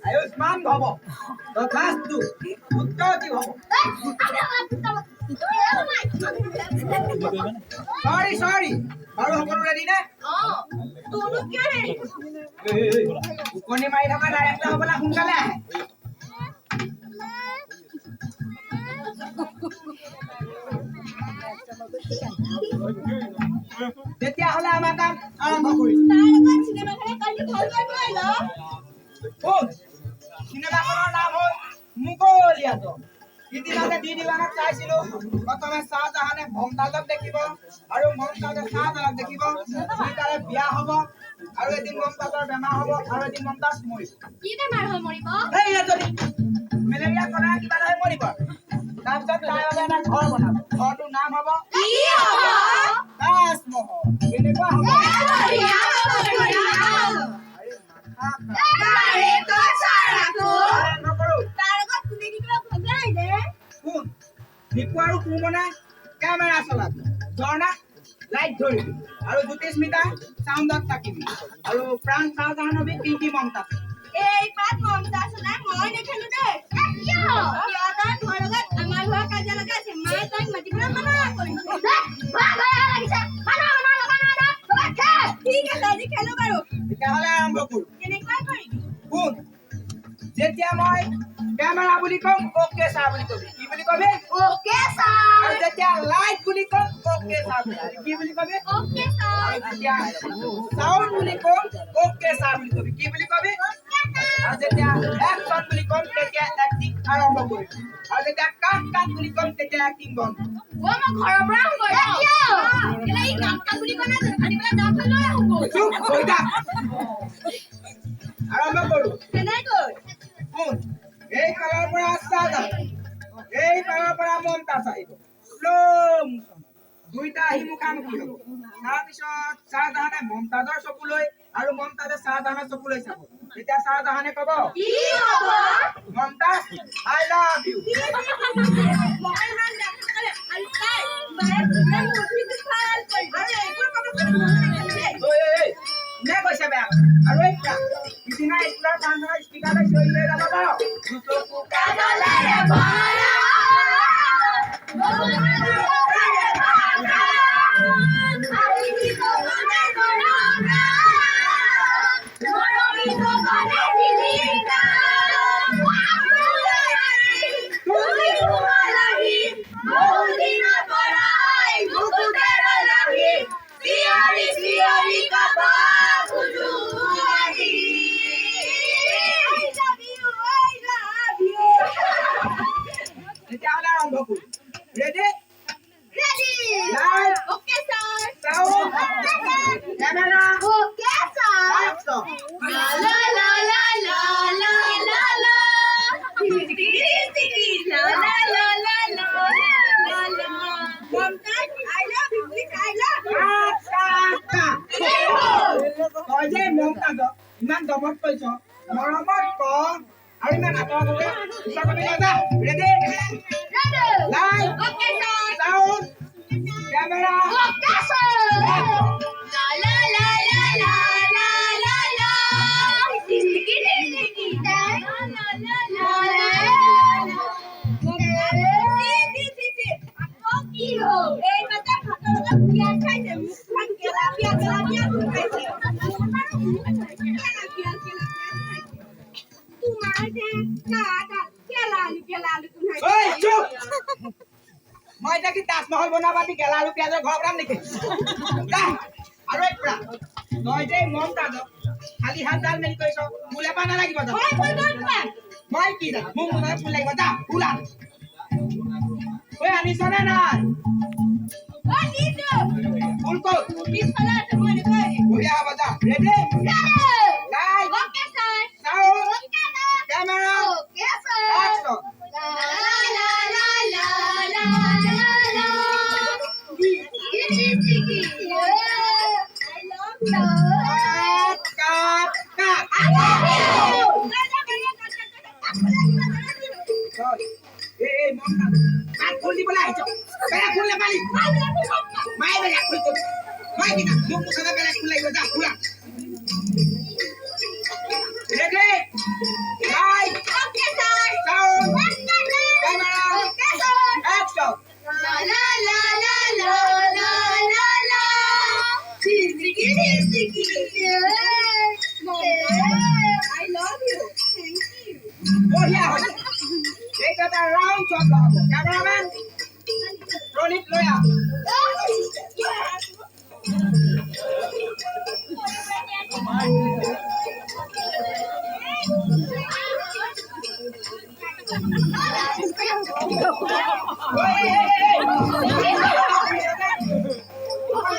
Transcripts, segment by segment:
आयुष्मान भव तथास्तु उत्तरति भव সৰি বাৰু সকলো ৰেডি নে তোনো কিয় ৰেডি উকনি মাৰি থকা ডাইৰেক্টৰ হ'বলা সোনকালে আহে তেতিয়াহ'লে আমাৰ কাম আৰম্ভ কৰিম তাৰ লগত চিনেমাখনে কালি ভাল পাই ল শুন চিনেমাখনৰ নাম হ'ল মুকলিয়াটো ইতিমধ্যে দি দিৱানাত চাইছিলো প্ৰথমে শাহজাহানে মমতাজক দেখিব আৰু মমতাজে শাহজাহানক দেখিব দুইটাৰে বিয়া হ'ব আৰু এদিন মমতাজৰ বেমাৰ হ'ব আৰু এদিন মমতাজ মৰিব কি বেমাৰ হৈ মৰিব এই এজনী মেলেৰিয়া কণা কিবা হৈ মৰিব তাৰপিছত তাই বাবে এটা ঘৰ বনাব ঘৰটোৰ নাম হ'ব কি হ'ব তাজমহল কেনেকুৱা হ'ব দীপু আৰু কুমনে কেমেৰা চলাবি ঝৰ্ণা লাইট ধৰিবি আৰু জ্যোতিস্মিতা চাউণ্ডত থাকিবি আৰু প্ৰাণ শাহজাহান হবি পিংকি মমতাজ এই পাত মমতাজ নাই মই নেখেলো দেই কিয় তাৰ ঘৰ লগত আমাৰ ঘৰ কাজিয়া লগা আছে মায়ে তাইক মাতিবলৈ মানা কৰিছে ঠিক আছে আজি খেলো বাৰু তেতিয়াহ'লে আৰম্ভ কৰোঁ কেনেকুৱা কৰিবি শুন যেতিয়া মই কেমেৰা বুলি কম অ'কে ছাৰ বুলি কবি কি বুলি কবি ওকে ছাৰ আৰু যেতিয়া লাইট বুলি কম অ'কে ছাৰ বুলি কবি কি বুলি কবি ওকে ছাৰ আৰু যেতিয়া সাউন্ড বুলি কম অ'কে ছাৰ বুলি কবি কি বুলি কবি আৰু যেতিয়া একচন বুলি কম তেতিয়া এক্টিং আৰম্ভ কৰিবি আৰু যেতিয়া কাট বুলি কম তেতিয়া এক্টিং বন্ধ মই ঘৰৰ পৰা আহোঁ কিয় কেলে এই কাট বুলি কনা আনি পেলাই দাঁত লৈ আহোঁ চুপ হৈ থাক আৰম্ভ কৰোঁ কেনেকৈ শুন এই কালৰ পৰা শাহজাহান এই কালৰ পৰা মমতাজ আহিব শ্ল'ম দুইটা আহি মুখামুখি হ'ব তাৰপিছত শাহজাহানে মমতাজৰ চকুলৈ আৰু মমতাজে শাহজাহানৰ চকুলৈ চাব তেতিয়া শাহজাহানে ক'ব কি হ'ব মমতাজ আই লাভ ইউ মই ইমান ডাঙৰ আৰু তাই মায়ে পুৰা মুঠিটো ভাল কৰি আৰু এইবোৰ ক'ব নে কৈছে বেয়া আৰু এই সিদিনা স্কুলৰ কান্দৰ স্পিকাৰলৈ চিঞৰি লৈ যাব পাৰ চকু কাজলেৰে ভৰা তেতিয়াহ'লে আৰম্ভ কৰোঁ ready Ready! Light Okay, sir. Sound camera Okay, sir. Action La la la la la la la la. Tiki la la la la la la la. Mumtaz, I love you. Please, I love you. তই যে মমতাজক ইমান দমত কৈছ মৰমত ক আৰু ইমান আঁতৰতে ওচৰ কবি নাযা ready Ready? Light Okay, sir. Sound camera Okay, sir. La la la la la la la la. Tiki la la la la la la. এই মাতা ভাতৰ লগত পিয়াজ খাইছে মুখখন কেলা পিয়াজ খাইছে তোমাৰ যে কাটা কেলা আলু তুমি ঐ চুপ মই এতিয়া কি তাজমহল বনাবা দি গেলা আলু পিঁয়াজৰ ঘৰ বনাম নেকি যা আৰু এক পৰা তই যে মমতাজক খালি হাত ডাল মেলি কৈছ ফুল এপাহ নালাগিব যা মই কি জানো মোক মুখত ফুল লাগিব যা ফুল আন ঐ আনিছনে নাই ফুল ক'ত বঢ়িয়া হ'ব যা ready light sound camera action cut cut এই মমতাজ কাট ফুল দিবলৈ আহিছ বেলেগ ফুল নাপালি মায়ে বেলেগ ফুল ক'ত মই কি জানো মোক মুখত বেলেগ ফুল লাগিব যা ফুল আন ready light sound camera action লৈ আহ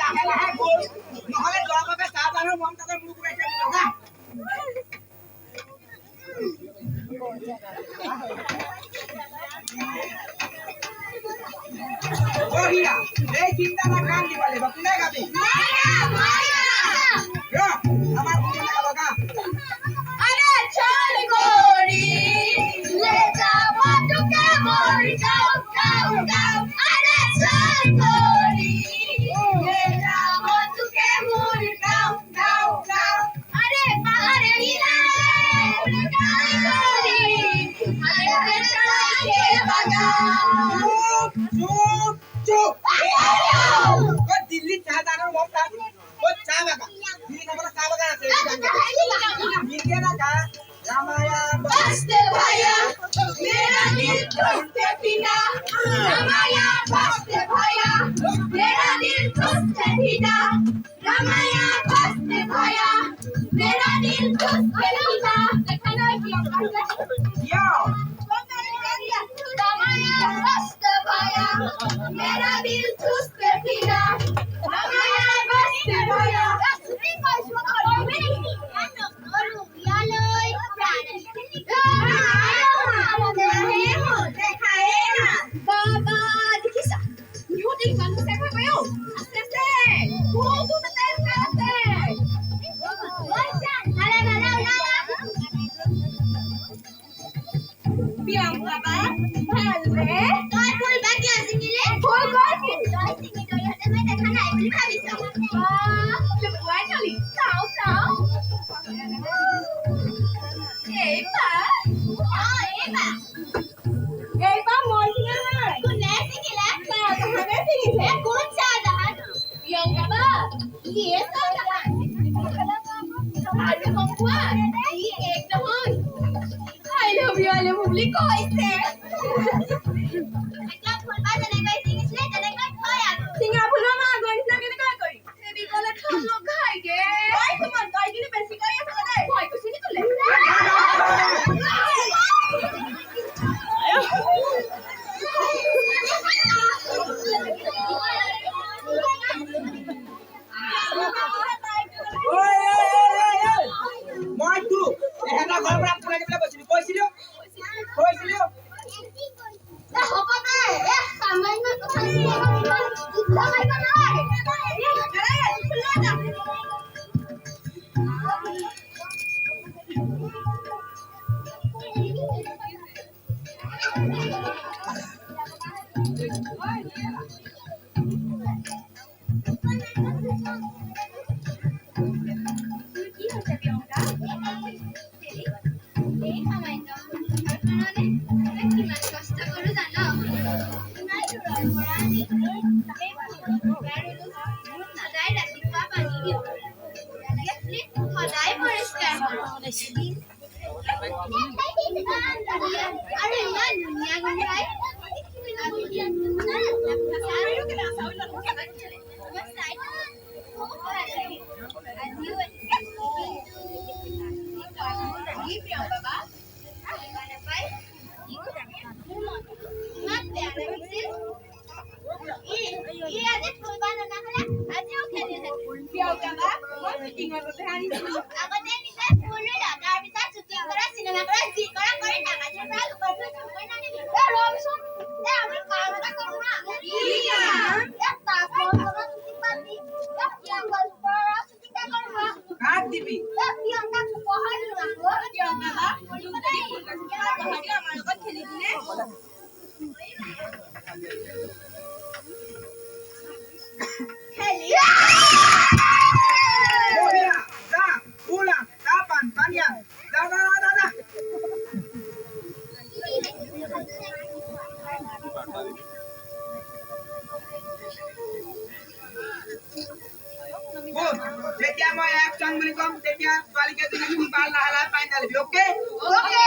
লাহে লাহে গ'ল নহ'লে যোৱাৰ বাবে চাহ জানো মন তাতে মোক ওলাইছে না Oria, ei cinta na kandi wale, bakune gabi. Yo, amar bakune gabi. अरे चल गोरी ले जा मधु के मोर गाँव गाँव गाँव अरे चल गोरी ले जा मधु के मोर गाँव गाँव गाँव अरे बाहर हीरा गोरी अरे चल के बगाओ Cuk. Kau Delhi cah tanah mau tak? Kau cah baga. Delhi kamu cah baga nasi. Delhi na cah. Ramaya. बस्ते भैया मेरा दिल टूटे बिना रामाया बस्ते भैया मेरा दिल टूटे बिना रामाया बस्ते भैया मेरा दिल टूटे बिना Yo. रामाया बस्ते भैया मेरा दिल टूटे बिना रामाया बस्ते भैया Moi tu. Ehna ghar par apna jibla bachili. Koisilo. Koisilo. Kat dibi. Oria, da, ulang, kapan, panjang. Da. Good. যেতিয়া মই action বুলি কম তেতিয়া ছোৱালীকে তুমি বাল লাহে লাহে পাই যাবি, okay? Okay.